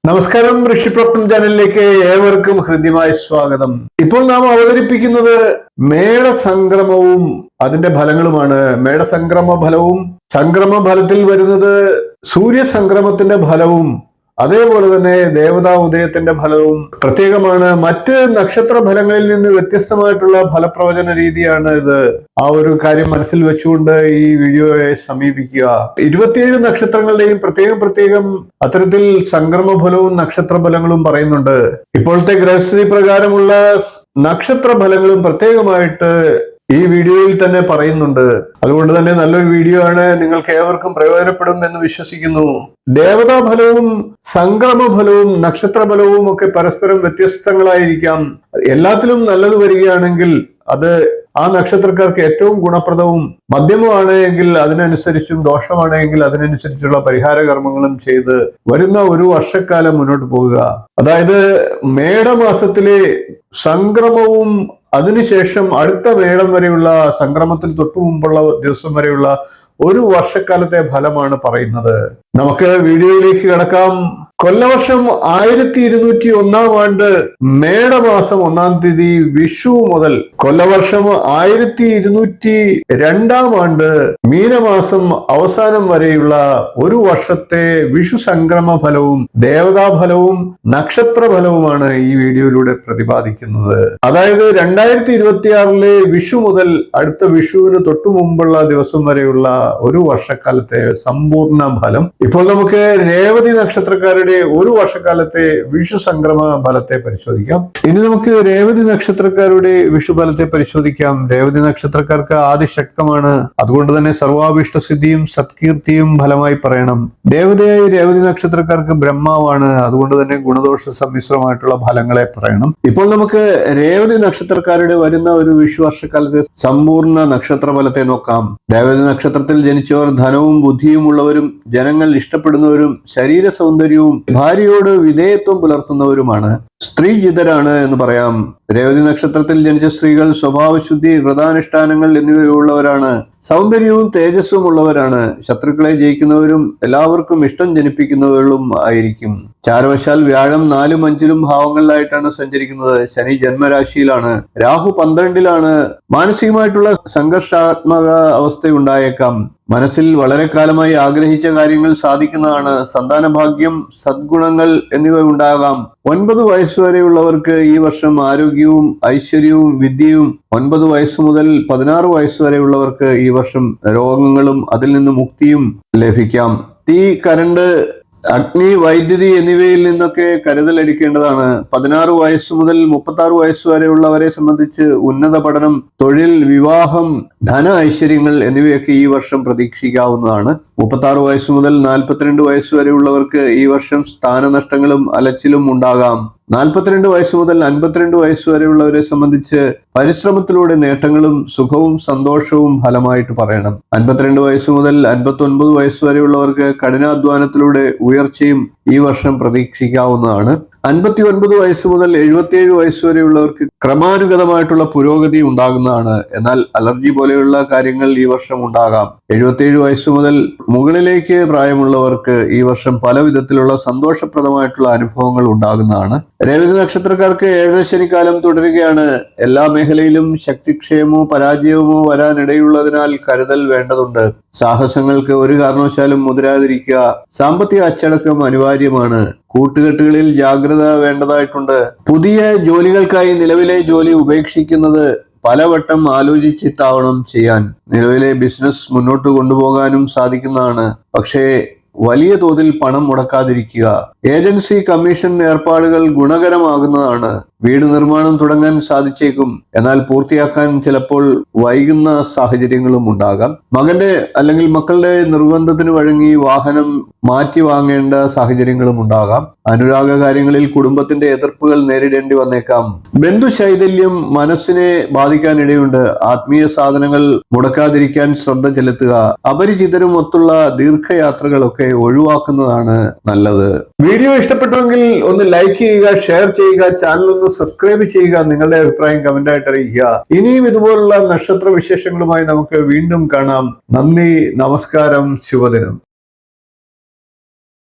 നമസ്കാരം, ഋഷിപ്രപ്നം ചാനലിലേക്ക് ഏവർക്കും ഹൃദ്യമായ സ്വാഗതം. ഇപ്പോൾ നാം അവതരിപ്പിക്കുന്നത് മേടസംക്രമവും അതിന്റെ ഫലങ്ങളുമാണ്. മേടസംക്രമ ഫലവും സംക്രമ ഫലത്തിൽ വരുന്നത് സൂര്യസംക്രമത്തിന്റെ ഫലവും അതേപോലെ തന്നെ ദേവതാ ഉദയത്തിന്റെ ഫലവും പ്രത്യേകമാണ്. മറ്റ് നക്ഷത്ര ഫലങ്ങളിൽ നിന്ന് വ്യത്യസ്തമായിട്ടുള്ള ഫലപ്രവചന രീതിയാണ് ഇത്. ആ ഒരു കാര്യം മനസ്സിൽ വെച്ചുകൊണ്ട് ഈ വീഡിയോയെ സമീപിക്കുക. 27 നക്ഷത്രങ്ങളുടെയും പ്രത്യേകം അത്തരത്തിൽ സംക്രമ ഫലവും നക്ഷത്ര ഫലങ്ങളും പറയുന്നുണ്ട്. ഇപ്പോഴത്തെ ഗ്രഹസ്ഥിതി പ്രകാരമുള്ള നക്ഷത്ര ഫലങ്ങളും പ്രത്യേകമായിട്ട് ഈ വീഡിയോയിൽ തന്നെ പറയുന്നുണ്ട്. അതുകൊണ്ട് തന്നെ നല്ലൊരു വീഡിയോ ആണ്, നിങ്ങൾക്ക് ഏവർക്കും പ്രയോജനപ്പെടും എന്ന് വിശ്വസിക്കുന്നു. ദേവതാ ഫലവും സംക്രമ ഫലവും നക്ഷത്ര ഫലവും ഒക്കെ പരസ്പരം വ്യത്യസ്തങ്ങളായിരിക്കാം. എല്ലാത്തിലും നല്ലത് വരികയാണെങ്കിൽ അത് ആ നക്ഷത്രക്കാർക്ക് ഏറ്റവും ഗുണപ്രദവും, മധ്യമമാണ് എങ്കിൽ അതിനനുസരിച്ചും, ദോഷമാണെങ്കിൽ അതിനനുസരിച്ചുള്ള പരിഹാര കർമ്മങ്ങളും ചെയ്ത് വരുന്ന ഒരു വർഷക്കാലം മുന്നോട്ട് പോവുക. അതായത് മേടമാസത്തിലെ സംക്രമവും അതിനുശേഷം അടുത്ത മേടം വരെയുള്ള സംക്രമത്തിന് തൊട്ടു മുമ്പുള്ള ദിവസം വരെയുള്ള ഒരു വർഷക്കാലത്തെ ഫലമാണ് പറയുന്നത്. നമുക്ക് വീഡിയോയിലേക്ക് കടക്കാം. കൊല്ലവർഷം 1201 ആണ്ട് മേടമാസം 1 തീയതി വിഷു മുതൽ കൊല്ലവർഷം 1202 ആണ്ട് മീനമാസം അവസാനം വരെയുള്ള ഒരു വർഷത്തെ വിഷു സംക്രമ ഫലവും ദേവതാ ഫലവും നക്ഷത്ര ഫലവുമാണ് ഈ വീഡിയോയിലൂടെ പ്രതിപാദിക്കുന്നത്. അതായത് 2026 വിഷു മുതൽ അടുത്ത വിഷുവിന് തൊട്ടു മുമ്പുള്ള ദിവസം വരെയുള്ള ഒരു വർഷക്കാലത്തെ സമ്പൂർണ്ണ ഫലം. ഇപ്പോൾ നമുക്ക് രേവതി നക്ഷത്രക്കാരുടെ ഒരു വർഷക്കാലത്തെ വിഷു സംക്രമ ഫലത്തെ പരിശോധിക്കാം. ഇനി നമുക്ക് രേവതി നക്ഷത്രക്കാരുടെ വിഷു ഫലത്തെ പരിശോധിക്കാം. രേവതി നക്ഷത്രക്കാർക്ക് ആദിശക്തമാണ്. അതുകൊണ്ട് തന്നെ സർവാഭിഷ്ട സിദ്ധിയും സത്കീർത്തിയും ഫലമായി പറയണം. ദേവതയായി രേവതി നക്ഷത്രക്കാർക്ക് ബ്രഹ്മാവാണ്. അതുകൊണ്ട് തന്നെ ഗുണദോഷ സമ്മിശ്രമായിട്ടുള്ള ഫലങ്ങളെ പറയണം. ഇപ്പോൾ നമുക്ക് രേവതി നക്ഷത്രക്കാരുടെ വരുന്ന ഒരു വിഷു വർഷക്കാലത്തെ സമ്പൂർണ്ണ നക്ഷത്ര ഫലത്തെ നോക്കാം. രേവതി നക്ഷത്രത്തിൽ ജനിച്ചവർ ധനവും ബുദ്ധിയും ഉള്ളവരും ജനങ്ങൾ ഇഷ്ടപ്പെടുന്നവരും ശരീര സൗന്ദര്യവും ഭാര്യയോട് വിധേയത്വം പുലർത്തുന്നവരുമാണ്. സ്ത്രീജിതരാണ് എന്ന് പറയാം. രേവതി നക്ഷത്രത്തിൽ ജനിച്ച സ്ത്രീകൾ സ്വഭാവശുദ്ധി, വ്രതാനുഷ്ഠാനങ്ങൾ എന്നിവയുള്ളവരാണ്. സൗന്ദര്യവും തേജസ്സും ഉള്ളവരാണ്. ശത്രുക്കളെ ജയിക്കുന്നവരും എല്ലാവർക്കും ഇഷ്ടം ജനിപ്പിക്കുന്നവരും ആയിരിക്കും. ചാരവശാൽ വ്യാഴം 4ഉം 5ഉം ഭാവങ്ങളിലായിട്ടാണ് സഞ്ചരിക്കുന്നത്. ശനി ജന്മരാശിയിലാണ്. രാഹു 12ലാണ്. മാനസികമായിട്ടുള്ള സംഘർഷാത്മക അവസ്ഥയുണ്ടായേക്കാം. മനസ്സിൽ വളരെ കാലമായി ആഗ്രഹിച്ച കാര്യങ്ങൾ സാധിക്കുന്നതാണ്. സന്താന ഭാഗ്യം, സദ്ഗുണങ്ങൾ എന്നിവ ഉണ്ടാകാം. 9 വയസ്സുവരെയുള്ളവർക്ക് ഈ വർഷം ആരോഗ്യവും ഐശ്വര്യവും വിദ്യയും, 9 വയസ്സ് മുതൽ 16 വയസ്സ് വരെയുള്ളവർക്ക് ഈ വർഷം രോഗങ്ങളും അതിൽ നിന്ന് മുക്തിയും ലഭിക്കാം. തീ, കരണ്ട്, അഗ്നി, വൈദ്യുതി എന്നിവയിൽ നിന്നൊക്കെ കരുതലടിക്കേണ്ടതാണ്. 16 വയസ്സ് മുതൽ 36 വയസ്സ് വരെയുള്ളവരെ സംബന്ധിച്ച് ഉന്നത പഠനം, തൊഴിൽ, വിവാഹം, ധന, ഐശ്വര്യങ്ങൾ എന്നിവയൊക്കെ ഈ വർഷം പ്രതീക്ഷിക്കാവുന്നതാണ്. 36 വയസ്സ് മുതൽ 42 വയസ്സ് വരെയുള്ളവർക്ക് ഈ വർഷം സ്ഥാനനഷ്ടങ്ങളും അലച്ചിലും ഉണ്ടാകാം. 42 വയസ്സ് മുതൽ 52 വയസ്സ് വരെയുള്ളവരെ സംബന്ധിച്ച് പരിശ്രമത്തിലൂടെ നേട്ടങ്ങളും സുഖവും സന്തോഷവും ഫലമായിട്ട് പറയണം. 52 വയസ്സ് മുതൽ 59 വയസ്സ് വരെയുള്ളവർക്ക് കഠിനാധ്വാനത്തിലൂടെ ഉയർച്ചയും ഈ വർഷം പ്രതീക്ഷിക്കാവുന്നതാണ്. 59 വയസ്സ് മുതൽ 77 വയസ്സ് വരെയുള്ളവർക്ക് ക്രമാനുഗതമായിട്ടുള്ള പുരോഗതി ഉണ്ടാകുന്നതാണ്. എന്നാൽ അലർജി പോലെയുള്ള കാര്യങ്ങൾ ഈ വർഷം ഉണ്ടാകാം. 77 വയസ്സ് മുതൽ മുകളിലേക്ക് പ്രായമുള്ളവർക്ക് ഈ വർഷം പല വിധത്തിലുള്ള സന്തോഷപ്രദമായിട്ടുള്ള അനുഭവങ്ങൾ ഉണ്ടാകുന്നതാണ്. രേവതി നക്ഷത്രക്കാർക്ക് 7 ശനിക്കാലം തുടരുകയാണ്. എല്ലാ മേഖലയിലും ശക്തിക്ഷയമോ പരാജയമോ വരാനിടയുള്ളതിനാൽ കരുതൽ വേണ്ടതുണ്ട്. സാഹസങ്ങൾക്ക് ഒരു കാരണവശാലും മുതിരാതിരിക്കുക. സാമ്പത്തിക അച്ചടക്കം അനിവാര്യമാണ്. കൂട്ടുകെട്ടുകളിൽ ജാഗ്രത വേണ്ടതായിട്ടുണ്ട്. പുതിയ ജോലികൾക്കായി നിലവിലെ ജോലി ഉപേക്ഷിക്കുന്നത് പലവട്ടം ആലോചിച്ചിട്ടാവണം ചെയ്യാൻ. നിലവിലെ ബിസിനസ് മുന്നോട്ട് കൊണ്ടുപോകാനും സാധിക്കുന്നതാണ്. പക്ഷേ വലിയ തോതിൽ പണം മുടക്കാതിരിക്കുക. Agency commission ഏർപ്പാടുകൾ ഗുണകരമാകുന്നതാണ്. വീട് നിർമ്മാണം തുടങ്ങാൻ സാധിച്ചേക്കും. എന്നാൽ പൂർത്തിയാക്കാൻ ചിലപ്പോൾ വൈകുന്ന സാഹചര്യങ്ങളും ഉണ്ടാകാം. മകന്റെ അല്ലെങ്കിൽ മക്കളുടെ നിർബന്ധത്തിന് വഴങ്ങി വാഹനം മാറ്റി വാങ്ങേണ്ട സാഹചര്യങ്ങളും ഉണ്ടാകാം. അനുരാഗ കാര്യങ്ങളിൽ കുടുംബത്തിന്റെ എതിർപ്പുകൾ നേരിടേണ്ടി വന്നേക്കാം. ബന്ധുശൈഥല്യം മനസ്സിനെ ബാധിക്കാനിടയുണ്ട്. ആത്മീയ സാധനങ്ങൾ മുടക്കാതിരിക്കാൻ ശ്രദ്ധ ചെലുത്തുക. അപരിചിതരും ഒത്തുള്ള ദീർഘയാത്രകളൊക്കെ ഒഴിവാക്കുന്നതാണ് നല്ലത്. വീഡിയോ ഇഷ്ടപ്പെട്ടുവെങ്കിൽ ഒന്ന് ലൈക്ക് ചെയ്യുക, ഷെയർ ചെയ്യുക, ചാനൽ ഒന്ന് സബ്സ്ക്രൈബ് ചെയ്യുക, നിങ്ങളുടെ അഭിപ്രായം കമന്റായിട്ട് അറിയിക്കുക. ഇനിയും ഇതുപോലുള്ള നക്ഷത്ര വിശേഷങ്ങളുമായി നമുക്ക് വീണ്ടും കാണാം. നന്ദി, നമസ്കാരം, ശുഭദിനം.